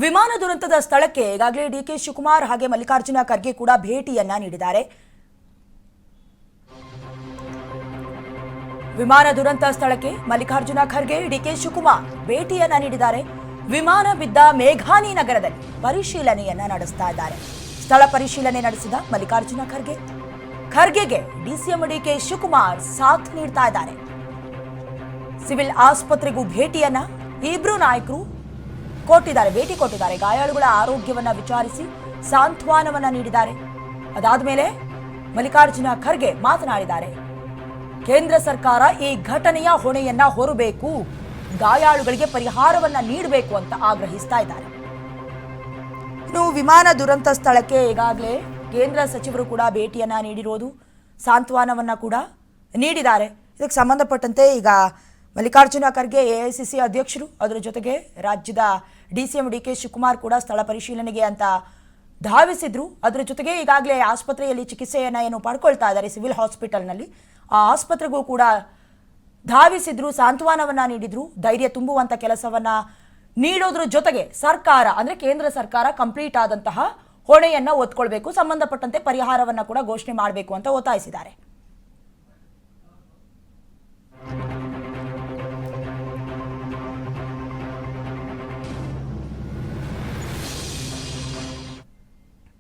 ವಿಮಾನ ದುರಂತದ ಸ್ಥಳಕ್ಕೆ ಈಗಾಗಲೇ ಡಿಕೆ ಶಿವಕುಮಾರ್ ಹಾಗೆ ಮಲ್ಲಿಕಾರ್ಜುನ ಖರ್ಗೆ ಕೂಡ ಭೇಟಿಯನ್ನ ನೀಡಿದ್ದಾರೆ. ವಿಮಾನ ದುರಂತ ಸ್ಥಳಕ್ಕೆ ಮಲ್ಲಿಕಾರ್ಜುನ ಖರ್ಗೆ ಡಿಕೆ ಶಿವಕುಮಾರ್ ಭೇಟಿಯನ್ನ ನೀಡಿದ್ದಾರೆ. ವಿಮಾನ ಬಿದ್ದ ಮೇಘಾನಿ ನಗರದಲ್ಲಿ ಪರಿಶೀಲನೆಯನ್ನ ನಡೆಸ್ತಾ ಇದ್ದಾರೆ. ಸ್ಥಳ ಪರಿಶೀಲನೆ ನಡೆಸಿದ ಮಲ್ಲಿಕಾರ್ಜುನ ಖರ್ಗೆಗೆ ಡಿಸಿಎಂ ಡಿಕೆ ಶಿವಕುಮಾರ್ ಸಾಥ್ ನೀಡ್ತಾ ಇದ್ದಾರೆ. ಸಿವಿಲ್ ಆಸ್ಪತ್ರೆಗೂ ಭೇಟಿಯನ್ನ ಇಬ್ರು ನಾಯಕರು ಭೇಟಿ ಕೊಟ್ಟಿದ್ದಾರೆ. ಗಾಯಾಳುಗಳ ಆರೋಗ್ಯವನ್ನ ವಿಚಾರಿಸಿ ಸಾಂತ್ವನವನ್ನ ನೀಡಿದ್ದಾರೆ. ಅದಾದ ಮೇಲೆ ಮಲ್ಲಿಕಾರ್ಜುನ ಖರ್ಗೆ ಮಾತನಾಡಿದ್ದಾರೆ. ಕೇಂದ್ರ ಸರ್ಕಾರ ಈ ಘಟನೆಯ ಹೊಣೆಯನ್ನ ಹೊರಬೇಕು, ಗಾಯಾಳುಗಳಿಗೆ ಪರಿಹಾರವನ್ನ ನೀಡಬೇಕು ಅಂತ ಆಗ್ರಹಿಸ್ತಾ ಇದ್ದಾರೆ. ಇನ್ನು ವಿಮಾನ ದುರಂತ ಸ್ಥಳಕ್ಕೆ ಈಗಾಗಲೇ ಕೇಂದ್ರ ಸಚಿವರು ಕೂಡ ಭೇಟಿಯನ್ನ ನೀಡಿರೋದು, ಸಾಂತ್ವನವನ್ನ ಕೂಡ ನೀಡಿದ್ದಾರೆ. ಇದಕ್ಕೆ ಸಂಬಂಧಪಟ್ಟಂತೆ ಈಗ ಮಲ್ಲಿಕಾರ್ಜುನ ಖರ್ಗೆ ಎಐಸಿಸಿ ಅಧ್ಯಕ್ಷರು, ಅದರ ಜೊತೆಗೆ ರಾಜ್ಯದ ಡಿಸಿಎಂ ಡಿಕೆ ಶಿವಕುಮಾರ್ ಕೂಡ ಸ್ಥಳ ಪರಿಶೀಲನೆಗೆ ಅಂತ ಧಾವಿಸಿದ್ರು. ಅದರ ಜೊತೆಗೆ ಈಗಾಗಲೇ ಆಸ್ಪತ್ರೆಯಲ್ಲಿ ಚಿಕಿತ್ಸೆಯನ್ನು ಏನು ಪಡ್ಕೊಳ್ತಾ ಇದ್ದಾರೆ ಸಿವಿಲ್ ಹಾಸ್ಪಿಟಲ್ನಲ್ಲಿ, ಆ ಆಸ್ಪತ್ರೆಗೂ ಕೂಡ ಧಾವಿಸಿದ್ರು, ಸಾಂತ್ವನವನ್ನ ನೀಡಿದ್ರು, ಧೈರ್ಯ ತುಂಬುವಂತ ಕೆಲಸವನ್ನ ನೀಡೋದ್ರ ಜೊತೆಗೆ ಸರ್ಕಾರ ಅಂದ್ರೆ ಕೇಂದ್ರ ಸರ್ಕಾರ ಕಂಪ್ಲೀಟ್ ಆದಂತಹ ಹೊಣೆಯನ್ನ ಒತ್ಕೊಳ್ಬೇಕು, ಸಂಬಂಧಪಟ್ಟಂತೆ ಪರಿಹಾರವನ್ನ ಕೂಡ ಘೋಷಣೆ ಮಾಡಬೇಕು ಅಂತ ಒತ್ತಾಯಿಸಿದ್ದಾರೆ.